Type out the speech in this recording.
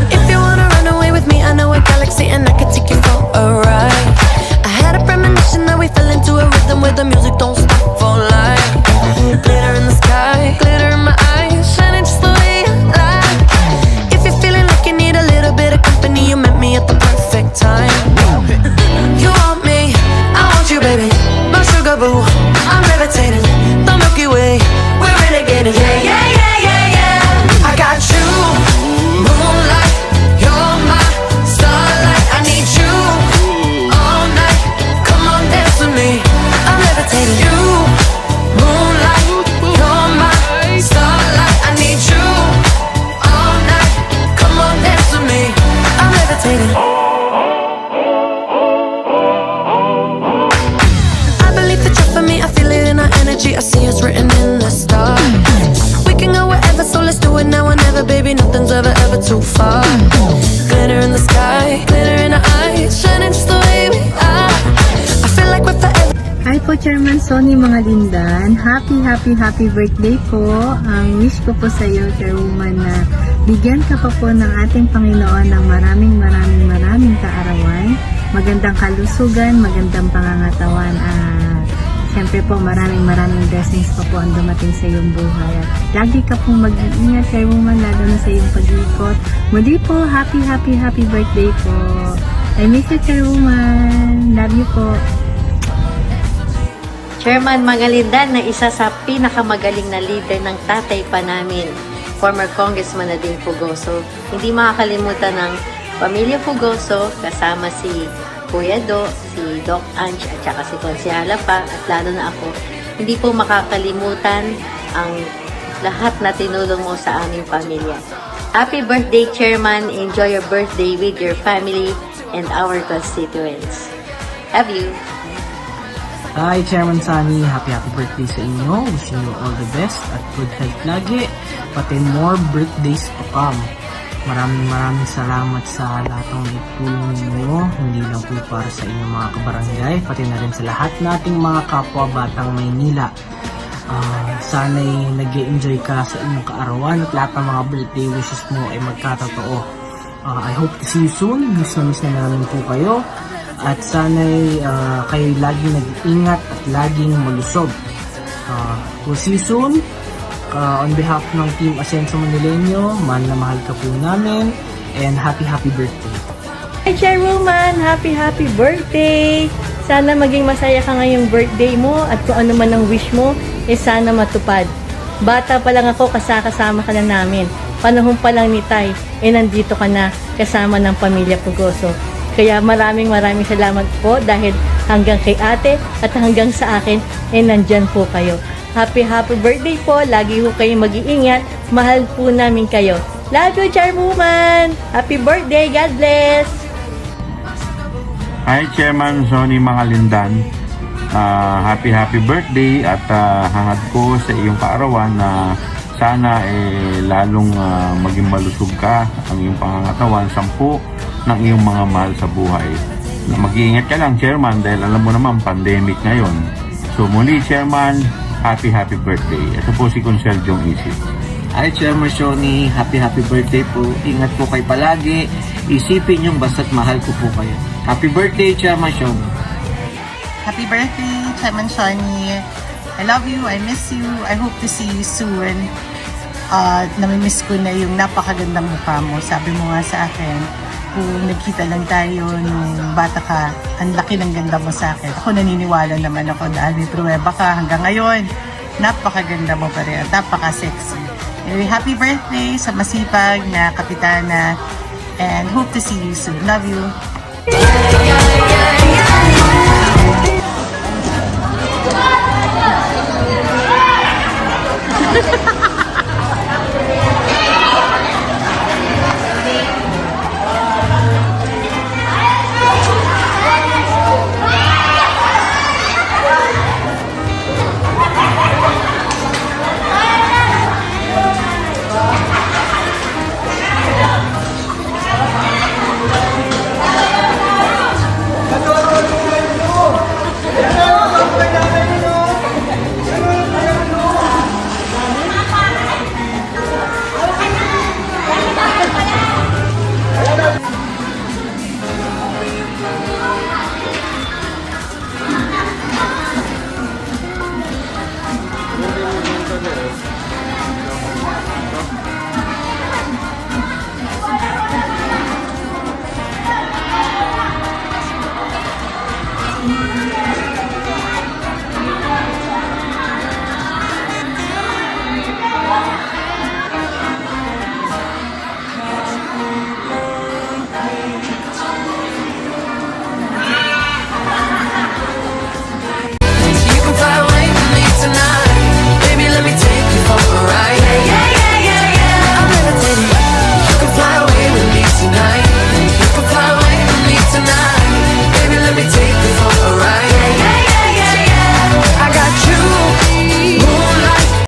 If you wanna run away with me, I know a galaxy and I can take you for a ride. I had a premonition that we fell into a rhythm where the music don't stop for life. Glitter in the sky, glitter in my eyes, shining just the way I like. If you're feeling like you need a little bit of company, you met me at the perfect time. You want me, I want you, baby. My sugar boo, I'm levitating. The Milky Way, we're renegading. Yeah, yeah, yeah, yeah, yeah. I got you, moonlight. You're my starlight. I need you all night. Come on, dance with me. I'm levitating. You, moonlight. You're my starlight. I need you all night. Come on, dance with me. I'm levitating. I believe that you're for me. I feel it in our energy. I see it's written in the stars. We can go wherever, so let's do it now or never, baby. Nothing's ever, ever too far. Glitter in the sky, glitter in our eyes, shining just the way we are. I feel like we're forever. Hi po, Chairman Sonny mga lindan. Happy birthday po. Ang wish ko po sa iyo, Chairwoman, na bigyan ka pa po ng ating Panginoon ng maraming kaarawan. Magandang kalusugan, magandang pangangatawan. Siyempre po, maraming blessings pa po ang dumating sa iyong buhay. At lagi ka pong mag-iingat, Chairwoman, lalo na sa iyong pag-iikot. Muli po, happy birthday po. I miss you, Chairwoman. Love you po. Chairman Magalindan na isa sa pinakamagaling na leader ng tatay pa namin, former Congressman Nadine Fugoso. Hindi makakalimutan ng pamilya Fugoso, kasama si Kuya Do, si Doc Ange at saka si Konsehala pa, at lalo na ako. Hindi po makakalimutan ang lahat na tinulong mo sa aming pamilya. Happy birthday, Chairman. Enjoy your birthday with your family and our constituents. Love you. Hi, Chairman Sunny. Happy birthday sa inyo. Wishing you all the best at good health lagi. Pati more birthdays to come. Maraming salamat sa lahat ng itulong ninyo. Hindi lang po para sa inyong mga kabarangay, pati na rin sa lahat nating mga kapwa batang Maynila. Sana'y nag-enjoy ka sa inyong kaarawan at lahat ng mga birthday wishes mo ay magkatotoo. I hope to see you soon. Miss na namin po kayo. At sana'y kayo laging nag-iingat at laging malusog. We'll see you soon. On behalf ng Team Asenso Manileño, mahal na mahal ka po namin. And happy birthday. Hi, Chairwoman! Happy birthday! Sana maging masaya ka ngayong birthday mo at kung ano man ang wish mo, sana matupad. Bata pa lang ako, kasama ka na namin. Panahon pa lang ni Tay, nandito ka na kasama ng pamilya Fugoso. Kaya maraming salamat po dahil hanggang kay ate at hanggang sa akin, nandyan po kayo. Happy birthday po. Lagi po kayo mag-iingat. Mahal po namin kayo. Love you, Chairwoman! Happy birthday! God bless! Hi, Chairman Sonny Magalindan. Happy birthday at hangad ko sa iyong kaarawan na sana lalong maging malusog ka ang iyong pangangatawan, 10 ng iyong mga mahal sa buhay. Mag-iingat ka lang, Chairman, dahil alam mo naman pandemic ngayon. So muli, Chairman, happy birthday. Ito po si Consel Jong Isip. Hi, Chairman Shoni. Happy birthday po. Ingat po kayo palagi. Isipin yung basta't mahal ko po kayo. Happy birthday, Chairman Shoni. Happy birthday, Chairman Shoni. I love you. I miss you. I hope to see you soon. Namimiss ko na yung napakagandang mukha mo. Sabi mo nga sa akin, kung nagkita lang tayo nung bata ka, ang laki ng ganda mo sa akin. Ako naniniwala naman ako dahil may pruweba ka hanggang ngayon. Napakaganda mo pa rin at napaka-sexy. Anyway, happy birthday sa masipag na kapitana and hope to see you soon. Love you.